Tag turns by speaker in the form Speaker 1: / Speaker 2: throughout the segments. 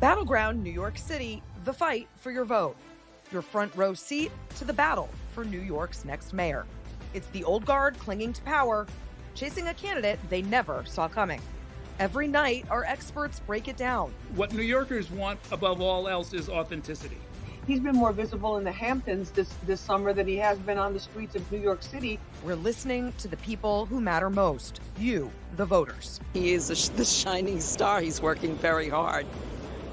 Speaker 1: Battleground, New York City, the fight for your vote. Your front row seat to the battle for New York's next mayor. It's the old guard clinging to power, chasing a candidate they never saw coming. Every night, our experts break it down.
Speaker 2: What New Yorkers want above all else is authenticity.
Speaker 3: He's been more visible in the Hamptons this summer than he has been on the streets of New York City.
Speaker 1: We're listening to the people who matter most, you, the voters.
Speaker 4: He is the shining star. He's working very hard.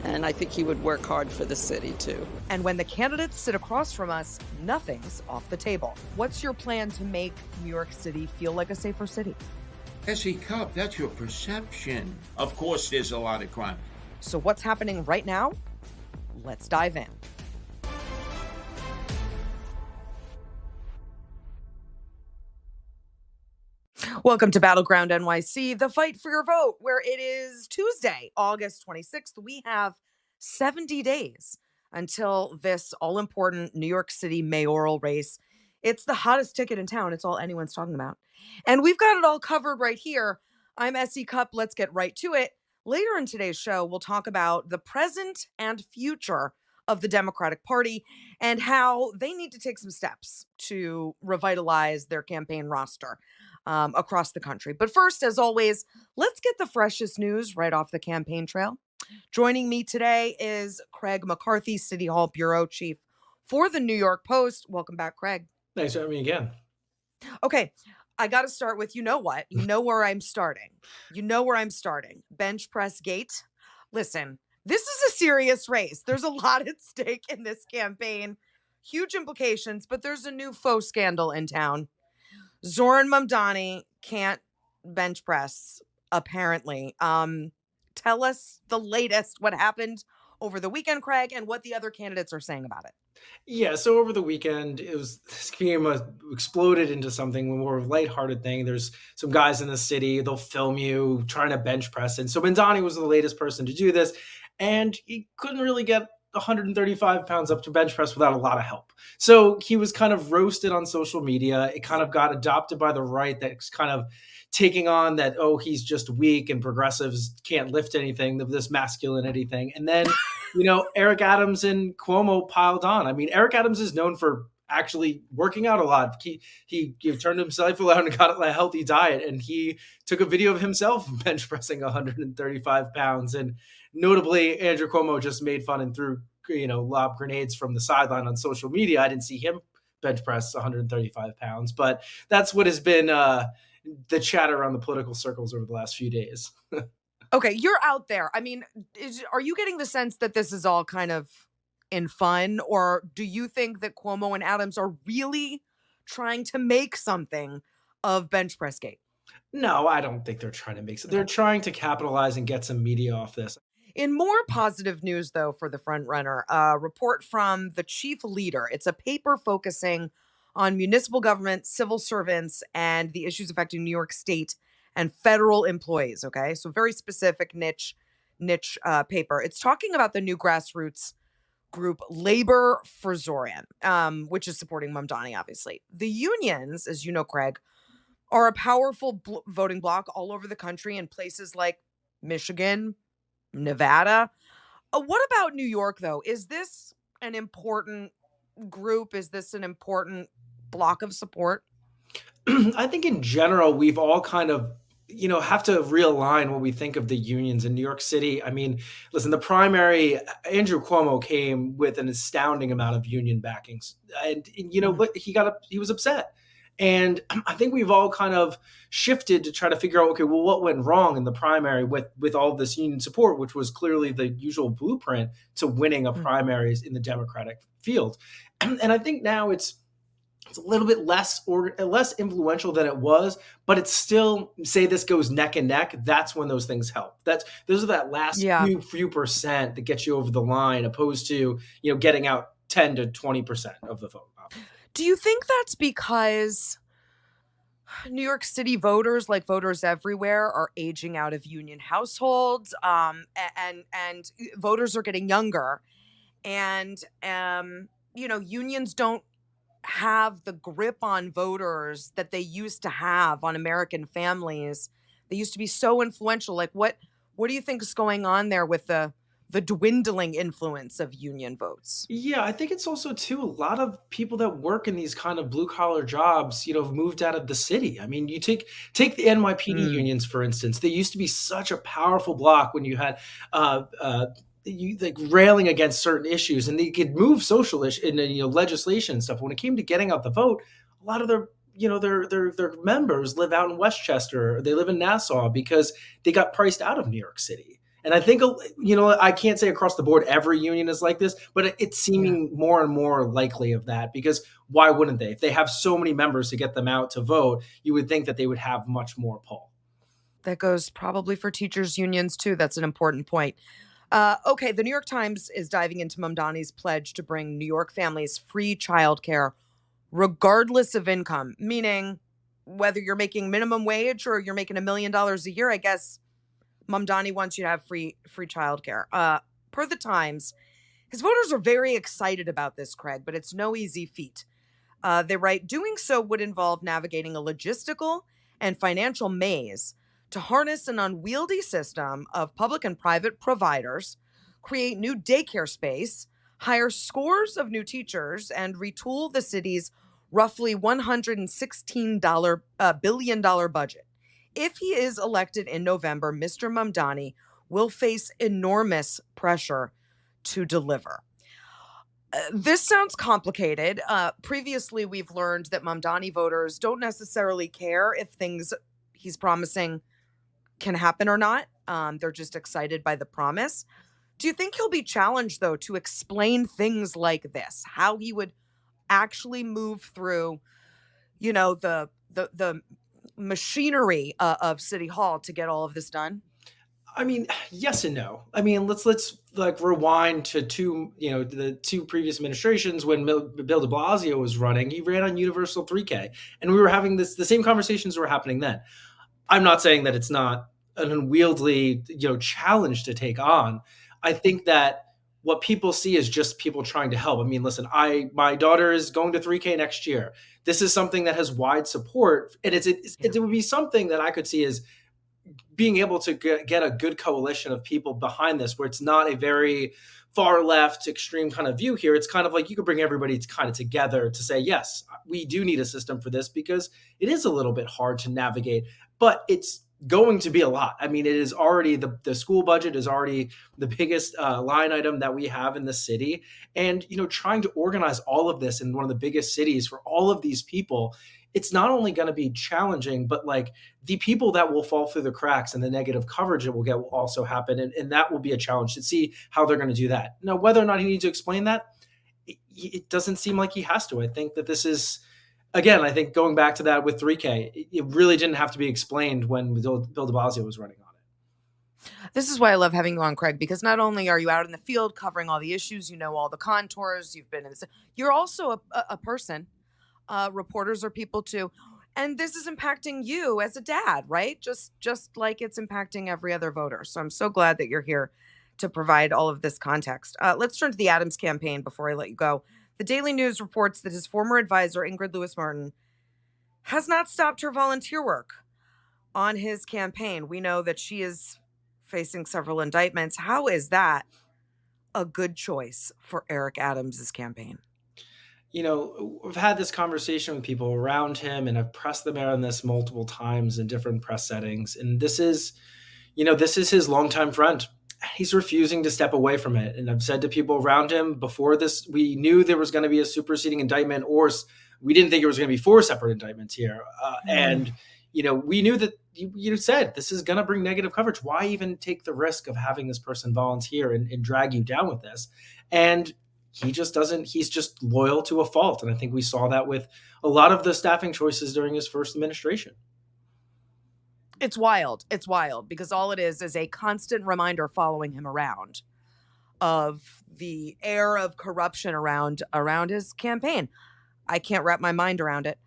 Speaker 4: And I think he would work hard for the city, too.
Speaker 1: And when the candidates sit across from us, nothing's off the table. What's your plan to make New York City feel like a safer city?
Speaker 5: S.E. Cupp, that's your perception. Of course, there's a lot of crime.
Speaker 1: So what's happening right now? Let's dive in. Welcome to Battleground NYC, the fight for your vote, where it is Tuesday, August 26th. We have 70 days until this all-important New York City mayoral race. It's the hottest ticket in town. It's all anyone's talking about. And we've got it all covered right here. I'm S.E. Cupp. Let's get right to it. Later in today's show, we'll talk about the present and future of the Democratic Party and how they need to take some steps to revitalize their campaign roster across the country. But first, as always, let's get the freshest news right off the campaign trail. Joining me today is Craig McCarthy, City Hall Bureau Chief for the New York Post. Welcome back, Craig.
Speaker 6: Thanks for having me again.
Speaker 1: Okay, I got to start with, you know what? You know where I'm starting. Bench press gate. Listen, this is a serious race. There's a lot at stake in this campaign. Huge implications, but there's a new faux scandal in town. Zoran Mamdani can't bench press, apparently. Tell us the latest, what happened over the weekend, Craig, and what the other candidates are saying about it.
Speaker 6: Yeah, so over the weekend, this game exploded into something more of a lighthearted thing. There's some guys in the city, they'll film you trying to bench press. And so Mamdani was the latest person to do this, and he couldn't really get 135 pounds up to bench press without a lot of help. So he was kind of roasted on social media. It kind of got adopted by the right that's kind of taking on that, oh, he's just weak and progressives can't lift anything, this masculinity thing. And then, Eric Adams and Cuomo piled on. I mean, Eric Adams is known for actually working out a lot. He turned himself around and got a healthy diet, and he took a video of himself bench pressing 135 pounds. And notably, Andrew Cuomo just made fun and threw, lob grenades from the sideline on social media. I didn't see him bench press 135 pounds, but that's what has been the chatter around the political circles over the last few days.
Speaker 1: Okay, you're out there. I mean, are you getting the sense that this is all kind of in fun, or do you think that Cuomo and Adams are really trying to make something of bench press gate?
Speaker 6: No, I don't think they're trying to make it. They're trying to capitalize and get some media off this.
Speaker 1: In more positive news, though, for the front runner, a report from the chief leader. It's a paper focusing on municipal government, civil servants, and the issues affecting New York State and federal employees. Okay, so very specific niche paper. It's talking about the new grassroots group Labor for Zoran, which is supporting Mamdani, obviously. The unions, as you know, Craig, are a powerful voting bloc all over the country in places like Michigan, Nevada. What about New York, though? Is this an important group? Is this an important block of support?
Speaker 6: I think in general, we've all kind of, have to realign what we think of the unions in New York City. I mean, listen, the primary, Andrew Cuomo came with an astounding amount of union backings. And he was upset. And I think we've all kind of shifted to try to figure out, okay, well, what went wrong in the primary with all this union support, which was clearly the usual blueprint to winning a primaries in the Democratic field. And I think now it's a little bit less influential than it was, but it's still, say this goes neck and neck, that's when those things help. Those are that last few percent that gets you over the line, opposed to, getting out 10 to 20% of the vote.
Speaker 1: Do you think that's because New York City voters, like voters everywhere, are aging out of union households, and voters are getting younger, and unions don't have the grip on voters that they used to have on American families? They used to be so influential. Like, what do you think is going on there with the the dwindling influence of union votes.
Speaker 6: Yeah, I think it's also too a lot of people that work in these kind of blue collar jobs, have moved out of the city. I mean, you take the NYPD
Speaker 1: Mm,
Speaker 6: unions for instance. They used to be such a powerful block when you had you like railing against certain issues, and they could move social issue and legislation and stuff. When it came to getting out the vote, a lot of their members live out in Westchester, or they live in Nassau because they got priced out of New York City. And I think, I can't say across the board every union is like this, but it's
Speaker 1: yeah.
Speaker 6: seeming more and more likely of that, because why wouldn't they? If they have so many members to get them out to vote, you would think that they would have much more pull.
Speaker 1: That goes probably for teachers' unions too. That's an important point. Okay, the New York Times is diving into Mamdani's pledge to bring New York families free childcare regardless of income, meaning whether you're making minimum wage or you're making $1 million a year. I guess Mamdani wants you to have free childcare. Per the Times, his voters are very excited about this, Craig, but it's no easy feat. They write, doing so would involve navigating a logistical and financial maze to harness an unwieldy system of public and private providers, create new daycare space, hire scores of new teachers, and retool the city's roughly $116 billion budget. If he is elected in November, Mr. Mamdani will face enormous pressure to deliver. This sounds complicated. Previously, we've learned that Mamdani voters don't necessarily care if things he's promising can happen or not. They're just excited by the promise. Do you think he'll be challenged, though, to explain things like this? How he would actually move through, the machinery of City Hall to get all of this done?
Speaker 6: I mean, yes and no. I mean, let's like rewind to the two previous administrations when Bill de Blasio was running. He ran on universal 3K, and we were having the same conversations were happening then. I'm not saying that it's not an unwieldy, challenge to take on. I think that what people see is just people trying to help. I mean, listen, my daughter is going to 3K next year. This is something that has wide support, and it would be something that I could see as being able to get a good coalition of people behind this, where it's not a very far left extreme kind of view here. It's kind of like you could bring everybody kind of together to say, yes, we do need a system for this, because it is a little bit hard to navigate, but it's going to be a lot. I mean, it is already the school budget is already the biggest line item that we have in the city. And, trying to organize all of this in one of the biggest cities for all of these people, it's not only going to be challenging, but like the people that will fall through the cracks and the negative coverage it will get will also happen. And that will be a challenge to see how they're going to do that. Now, whether or not he needs to explain that, it doesn't seem like he has to. I think that this is, again, I think going back to that with 3K, it really didn't have to be explained when Bill de Blasio was running on it.
Speaker 1: This is why I love having you on, Craig, because not only are you out in the field covering all the issues, all the contours, you've been in this, you're also a person. Reporters are people too. And this is impacting you as a dad, right? Just like it's impacting every other voter. So I'm so glad that you're here to provide all of this context. Let's turn to the Adams campaign before I let you go. The Daily News reports that his former advisor, Ingrid Lewis-Martin, has not stopped her volunteer work on his campaign. We know that she is facing several indictments. How is that a good choice for Eric Adams' campaign?
Speaker 6: We've had this conversation with people around him, and I've pressed them out on this multiple times in different press settings. And this is his longtime friend. He's refusing to step away from it. And I've said to people around him before this, we knew there was going to be a superseding indictment, or we didn't think it was going to be 4 separate indictments here. And we knew that you said this is going to bring negative coverage. Why even take the risk of having this person volunteer and drag you down with this? And he just doesn't. He's just loyal to a fault. And I think we saw that with a lot of the staffing choices during his first administration.
Speaker 1: It's wild. It's wild because all it is a constant reminder following him around of the air of corruption around his campaign. I can't wrap my mind around it.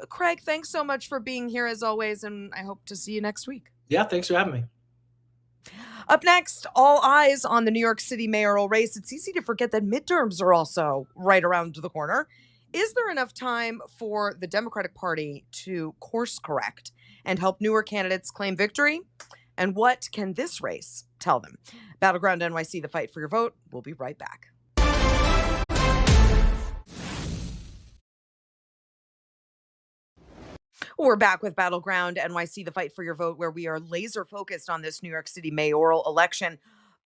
Speaker 1: Craig, thanks so much for being here as always, and I hope to see you next week.
Speaker 6: Yeah, thanks for having me.
Speaker 1: Up next, all eyes on the New York City mayoral race. It's easy to forget that midterms are also right around the corner. Is there enough time for the Democratic Party to course correct and help newer candidates claim victory? And what can this race tell them? Battleground NYC, the fight for your vote. We'll be right back. We're back with Battleground NYC, the fight for your vote, where we are laser focused on this New York City mayoral election.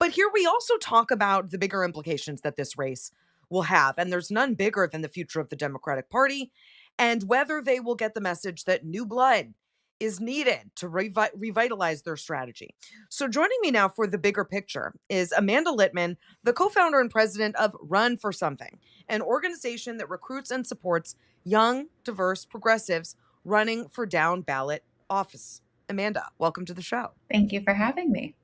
Speaker 1: But here we also talk about the bigger implications that this race will have. And there's none bigger than the future of the Democratic Party and whether they will get the message that new blood is needed to revitalize their strategy. So joining me now for the bigger picture is Amanda Litman, the co-founder and president of Run for Something, an organization that recruits and supports young, diverse progressives running for down ballot office. Amanda, welcome to the show.
Speaker 7: Thank you for having me.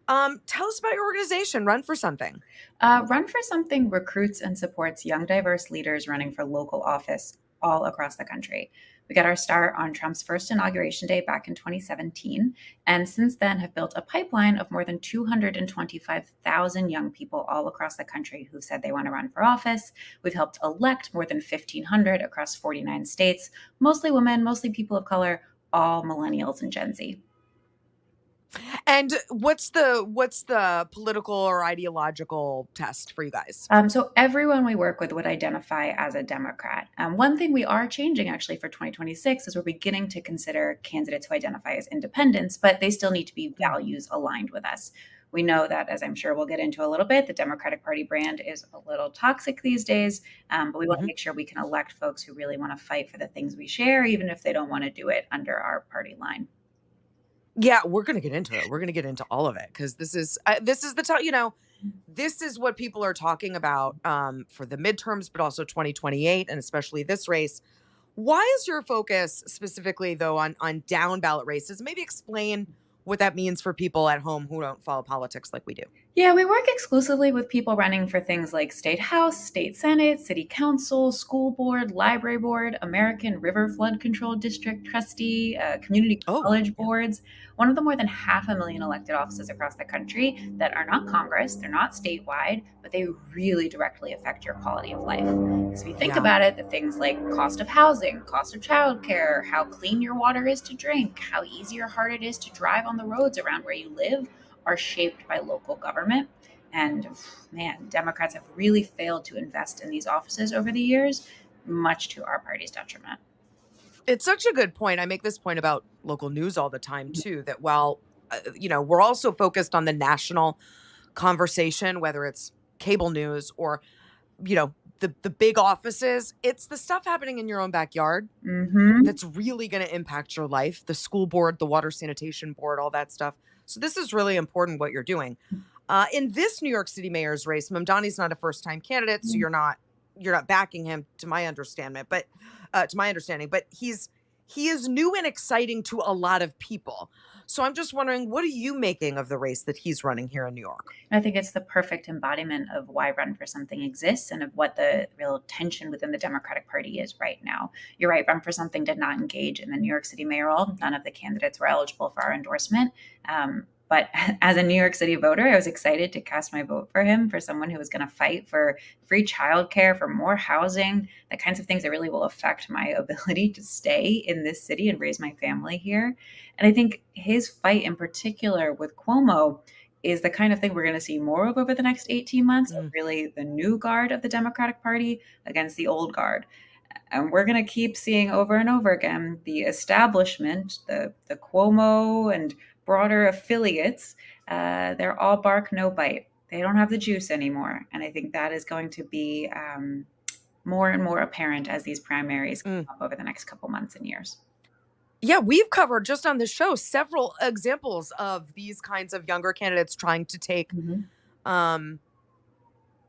Speaker 1: Tell us about your organization, Run for Something.
Speaker 7: Run for Something recruits and supports young, diverse leaders running for local office all across the country. We got our start on Trump's first inauguration day back in 2017, and since then have built a pipeline of more than 225,000 young people all across the country who've said they want to run for office. We've helped elect more than 1,500 across 49 states, mostly women, mostly people of color, all millennials and Gen Z.
Speaker 1: And what's the political or ideological test for you guys?
Speaker 7: So everyone we work with would identify as a Democrat. One thing we are changing actually for 2026 is we're beginning to consider candidates who identify as independents, but they still need to be values aligned with us. We know that, as I'm sure we'll get into a little bit, the Democratic Party brand is a little toxic these days, but we want to make sure we can elect folks who really want to fight for the things we share, even if they don't want to do it under our party line.
Speaker 1: Yeah, we're going to get into it. We're going to get into all of it because this is this is what people are talking about for the midterms, but also 2028 and especially this race. Why is your focus specifically, though, on down ballot races? Maybe explain what that means for people at home who don't follow politics like we do.
Speaker 7: Yeah, we work exclusively with people running for things like state house, state senate, city council, school board, library board, American River Flood Control District trustee, community college boards. One of the more than 500,000 elected offices across the country that are not Congress, they're not statewide, but they really directly affect your quality of life. Because if you think about it, the things like cost of housing, cost of childcare, how clean your water is to drink, how easy or hard it is to drive on the roads around where you live are shaped by local government. And man, Democrats have really failed to invest in these offices over the years, much to our party's detriment.
Speaker 1: It's such a good point. I make this point about local news all the time, too, that while, we're also focused on the national conversation, whether it's cable news or, the big offices, it's the stuff happening in your own backyard that's really going to impact your life. The school board, the water sanitation board, all that stuff. So this is really important what you're doing. In this New York City mayor's race, Mamdani's not a first-time candidate, so you're not backing him, to my understanding. But he is new and exciting to a lot of people. So I'm just wondering, what are you making of the race that he's running here in New York?
Speaker 7: I think it's the perfect embodiment of why Run for Something exists and of what the real tension within the Democratic Party is right now. You're right, Run for Something did not engage in the New York City mayoral. None of the candidates were eligible for our endorsement. But as a New York City voter, I was excited to cast my vote for him, for someone who was going to fight for free childcare, for more housing, the kinds of things that really will affect my ability to stay in this city and raise my family here. And I think his fight in particular with Cuomo is the kind of thing we're going to see more of over the next 18 months, of really the new guard of the Democratic Party against the old guard. And we're going to keep seeing over and over again the establishment, the Cuomo and broader affiliates, they're all bark, no bite. They don't have the juice anymore. And I think that is going to be more and more apparent as these primaries come up over the next couple months and years.
Speaker 1: Yeah, we've covered just on this show several examples of these kinds of younger candidates trying to take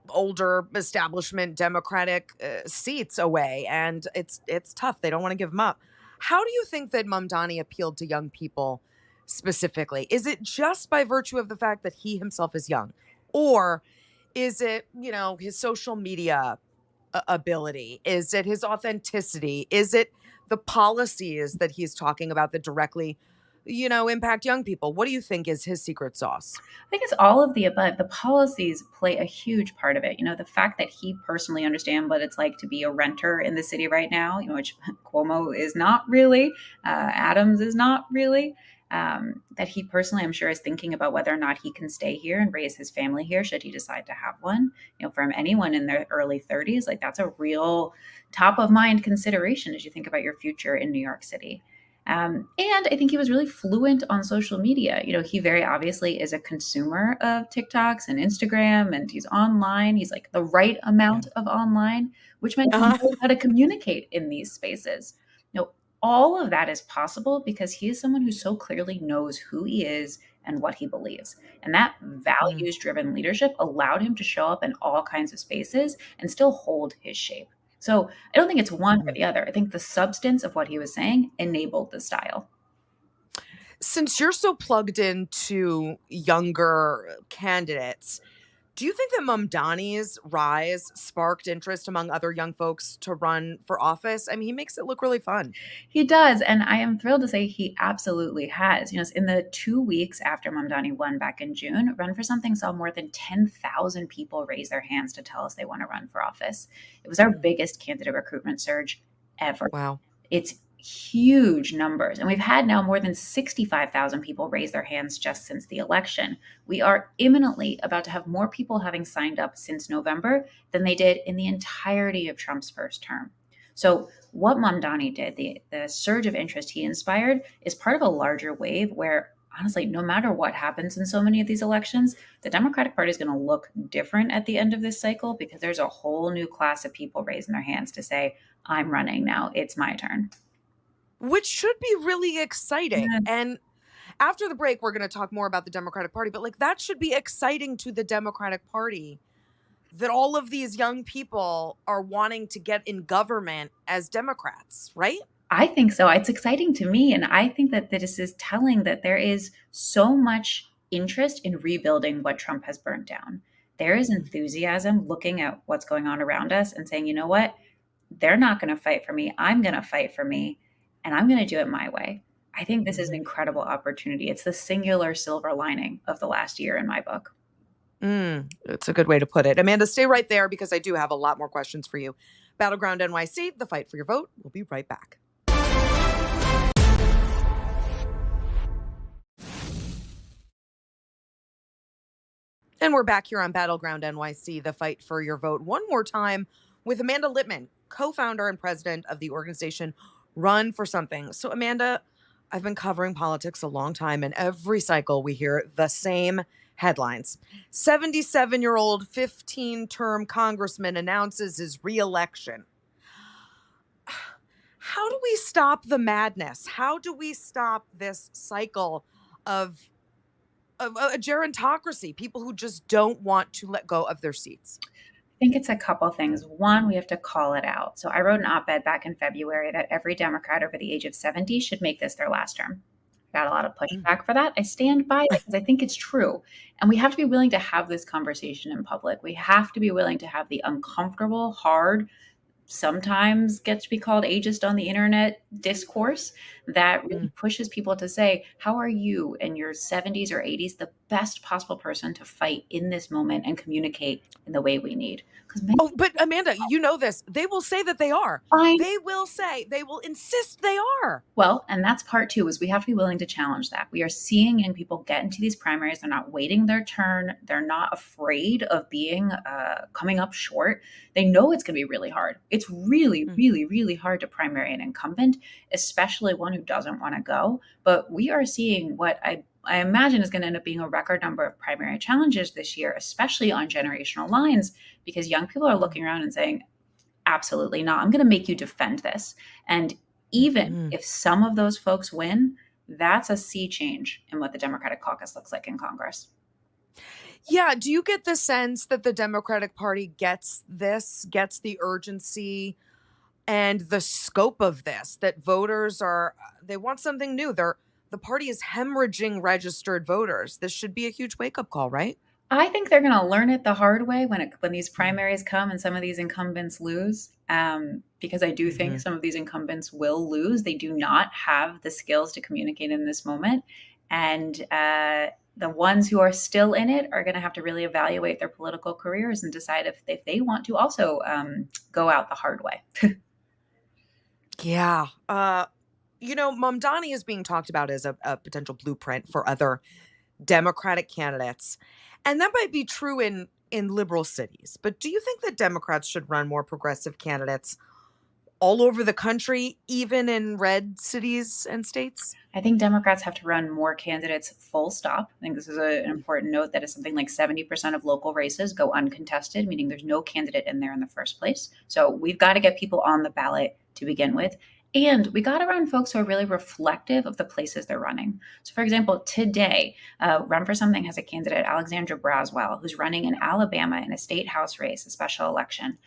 Speaker 1: older establishment Democratic seats away. And it's tough. They don't want to give them up. How do you think that Mamdani appealed to young people specifically? Is it just by virtue of the fact that he himself is young? Or is it, his social media ability? Is it his authenticity? Is it the policies that he's talking about that directly, impact young people? What do you think is his secret sauce?
Speaker 7: I think it's all of the above. The policies play a huge part of it. The fact that he personally understands what it's like to be a renter in the city right now, which Cuomo is not really, Adams is not really. that he personally, I'm sure, is thinking about whether or not he can stay here and raise his family here should he decide to have one. From anyone in their early 30s, like that's a real top of mind consideration as you think about your future in New York City. And I think he was really fluent on social media. He very obviously is a consumer of TikToks and Instagram, and he's online. He's like the right amount of online, which meant he knows how to communicate in these spaces. All of that is possible because he is someone who so clearly knows who he is and what he believes. And that values-driven leadership allowed him to show up in all kinds of spaces and still hold his shape. So I don't think it's one or the other. I think the substance of what he was saying enabled the style.
Speaker 1: Since you're so plugged into younger candidates, do you think that Mamdani's rise sparked interest among other young folks to run for office? I mean, he makes it look really fun.
Speaker 7: He does. And I am thrilled to say he absolutely has. In the 2 weeks after Mamdani won back in June, Run for Something saw more than 10,000 people raise their hands to tell us they want to run for office. It was our biggest candidate recruitment surge ever.
Speaker 1: Wow.
Speaker 7: It's huge numbers. And we've had now more than 65,000 people raise their hands just since the election. We are imminently about to have more people having signed up since November than they did in the entirety of Trump's first term. So what Mamdani did, the surge of interest he inspired, is part of a larger wave where, honestly, no matter what happens in so many of these elections, the Democratic Party is going to look different at the end of this cycle because there's a whole new class of people raising their hands to say, I'm running now. It's my turn.
Speaker 1: Which should be really exciting.
Speaker 7: Yeah.
Speaker 1: And after the break, we're going to talk more about the Democratic Party, but that should be exciting to the Democratic Party that all of these young people are wanting to get in government as Democrats, right?
Speaker 7: I think so. It's exciting to me. And I think that this is telling that there is so much interest in rebuilding what Trump has burnt down. There is enthusiasm looking at what's going on around us and saying, you know what? They're not going to fight for me. I'm going to fight for me. And I'm going to do it my way. I think this is an incredible opportunity. It's the singular silver lining of the last year in my book.
Speaker 1: It's a good way to put it. Amanda, stay right there because I do have a lot more questions for you. Battleground NYC, the fight for your vote. We'll be right back. And we're back here on Battleground NYC, the fight for your vote. One more time with Amanda Litman, co-founder and president of the organization Run for Something. So, Amanda, I've been covering politics a long time, and every cycle we hear the same headlines. 77-year-old, 15-term congressman announces his re-election. How do we stop the madness? How do we stop this cycle of a gerontocracy, people who just don't want to let go of their seats?
Speaker 7: I think it's a couple things. One, we have to call it out. So I wrote an op-ed back in February that every Democrat over the age of 70 should make this their last term. Got a lot of pushback for that. I stand by it because I think it's true. And we have to be willing to have this conversation in public. We have to be willing to have the uncomfortable, hard, sometimes gets to be called ageist on the internet discourse that really pushes people to say, how are you in your 70s or 80s the best possible person to fight in this moment and communicate in the way we need?
Speaker 1: But Amanda, you know this. They will say that they are. They will insist they are.
Speaker 7: Well, and that's part two, is we have to be willing to challenge that. We are seeing young people get into these primaries. They're not waiting their turn. They're not afraid of being coming up short. They know it's going to be really hard. It's really, really, really hard to primary an incumbent, especially one who doesn't want to go. But we are seeing what I imagine is going to end up being a record number of primary challenges this year, especially on generational lines, because young people are looking around and saying, absolutely not. I'm going to make you defend this. And even if some of those folks win, that's a sea change in what the Democratic caucus looks like in Congress.
Speaker 1: Yeah. Do you get the sense that the Democratic Party gets the urgency and the scope of this, that voters they want something new? The party is hemorrhaging registered voters. This should be a huge wake-up call, right?
Speaker 7: I think they're going to learn it the hard way when these primaries come and some of these incumbents lose, because I do think some of these incumbents will lose. They do not have the skills to communicate in this moment. And the ones who are still in it are going to have to really evaluate their political careers and decide if they want to also go out the hard way.
Speaker 1: Yeah. Mamdani is being talked about as a potential blueprint for other Democratic candidates. And that might be true in liberal cities. But do you think that Democrats should run more progressive candidates all over the country, even in red cities and states?
Speaker 7: I think Democrats have to run more candidates full stop. I think this is an important note that is something like 70% of local races go uncontested, meaning there's no candidate in there in the first place. So we've got to get people on the ballot to begin with. And we got to run folks who are really reflective of the places they're running. So, for example, today, Run for Something has a candidate, Alexandra Braswell, who's running in Alabama in a state house race, a special election,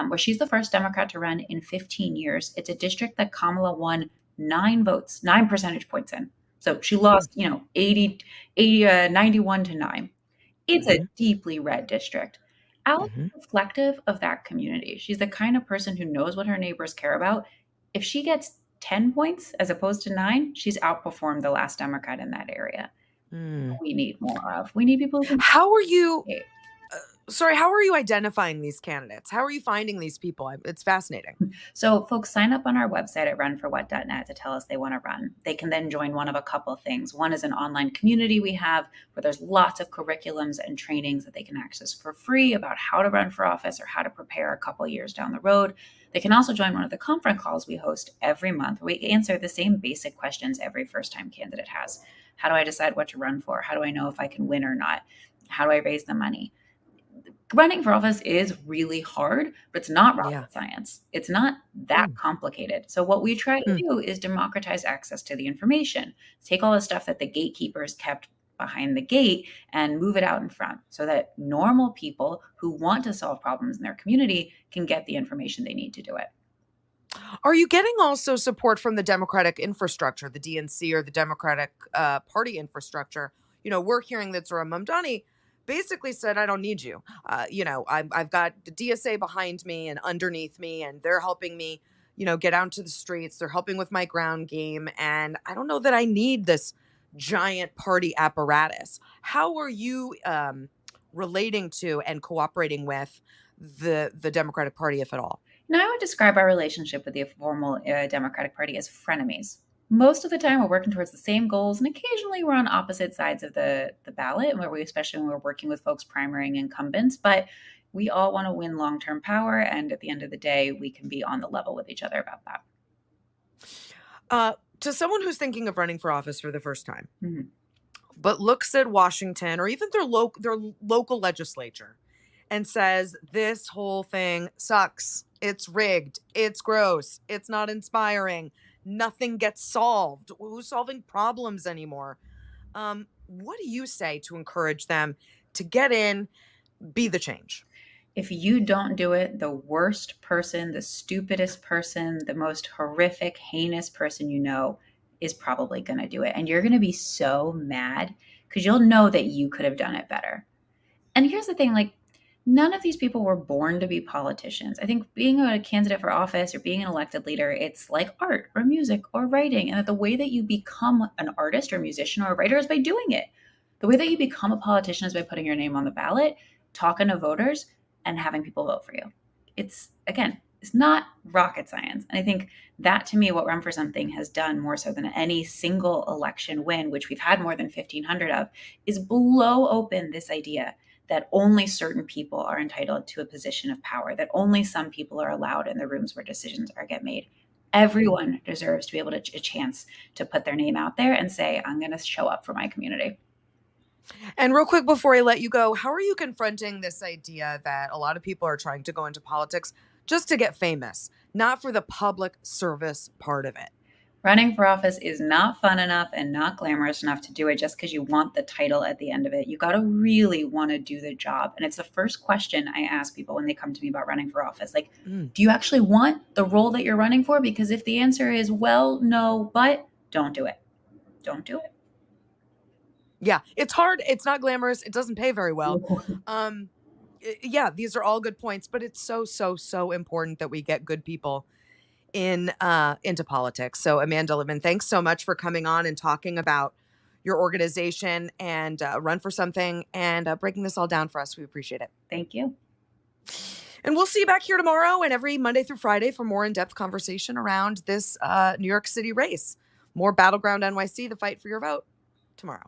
Speaker 7: where she's the first Democrat to run in 15 years. It's a district that Kamala won 9 percentage points in. So she lost, 91 to 9. It's a deeply red district. Alex is reflective of that community. She's the kind of person who knows what her neighbors care about. If she gets 10 points as opposed to 9, she's outperformed the last Democrat in that area. We need more of. We need people who
Speaker 1: How are you how are you identifying these candidates? How are you finding these people? It's fascinating.
Speaker 7: So folks sign up on our website at runforwhat.net to tell us they want to run. They can then join one of a couple of things. One is an online community we have where there's lots of curriculums and trainings that they can access for free about how to run for office or how to prepare a couple years down the road. They can also join one of the conference calls we host every month. We answer the same basic questions every first-time candidate has. How do I decide what to run for? How do I know if I can win or not? How do I raise the money? Running for office is really hard, but it's not rocket science. It's not that complicated. So what we try to do is democratize access to the information. Take all the stuff that the gatekeepers kept behind the gate and move it out in front so that normal people who want to solve problems in their community can get the information they need to do it.
Speaker 1: Are you getting also support from the Democratic infrastructure, the DNC or the Democratic Party infrastructure? We're hearing that Zohran Mamdani basically said, I don't need you. I've got the DSA behind me and underneath me, and they're helping me, get out to the streets. They're helping with my ground game. And I don't know that I need this giant party apparatus. How are you relating to and cooperating with the Democratic Party, if at all?
Speaker 7: Now, I would describe our relationship with the formal Democratic Party as frenemies. Most of the time, we're working towards the same goals, and occasionally we're on opposite sides of the ballot, and especially when we're working with folks primarying incumbents. But we all want to win long-term power, and at the end of the day, we can be on the level with each other about that.
Speaker 1: To someone who's thinking of running for office for the first time, but looks at Washington or even their local legislature and says, this whole thing sucks. It's rigged. It's gross. It's not inspiring. Nothing gets solved. Who's solving problems anymore? What do you say to encourage them to get in, be the change?
Speaker 7: If you don't do it, the worst person, the stupidest person, the most horrific, heinous person you know is probably going to do it. And you're going to be so mad because you'll know that you could have done it better. And here's the thing, none of these people were born to be politicians. I think being a candidate for office or being an elected leader, it's like art or music or writing. And that the way that you become an artist or musician or a writer is by doing it. The way that you become a politician is by putting your name on the ballot, talking to voters, and having people vote for you. It's not rocket science. And I think that, to me, what Run for Something has done more so than any single election win, which we've had more than 1,500 of, is blow open this idea that only certain people are entitled to a position of power, that only some people are allowed in the rooms where decisions get made. Everyone deserves to be able to a chance to put their name out there and say, I'm going to show up for my community.
Speaker 1: And real quick before I let you go, how are you confronting this idea that a lot of people are trying to go into politics just to get famous, not for the public service part of it?
Speaker 7: Running for office is not fun enough and not glamorous enough to do it just because you want the title at the end of it. You got to really want to do the job. And it's the first question I ask people when they come to me about running for office. Do you actually want the role that you're running for? Because if the answer is, well, no, but don't do it. Don't do it.
Speaker 1: Yeah, it's hard. It's not glamorous. It doesn't pay very well. These are all good points, but it's so important that we get good people into politics. So Amanda Litman, thanks so much for coming on and talking about your organization and Run for Something and breaking this all down for us. We appreciate it.
Speaker 7: Thank you.
Speaker 1: And we'll see you back here tomorrow and every Monday through Friday for more in-depth conversation around this New York City race. More Battleground NYC, the fight for your vote, tomorrow.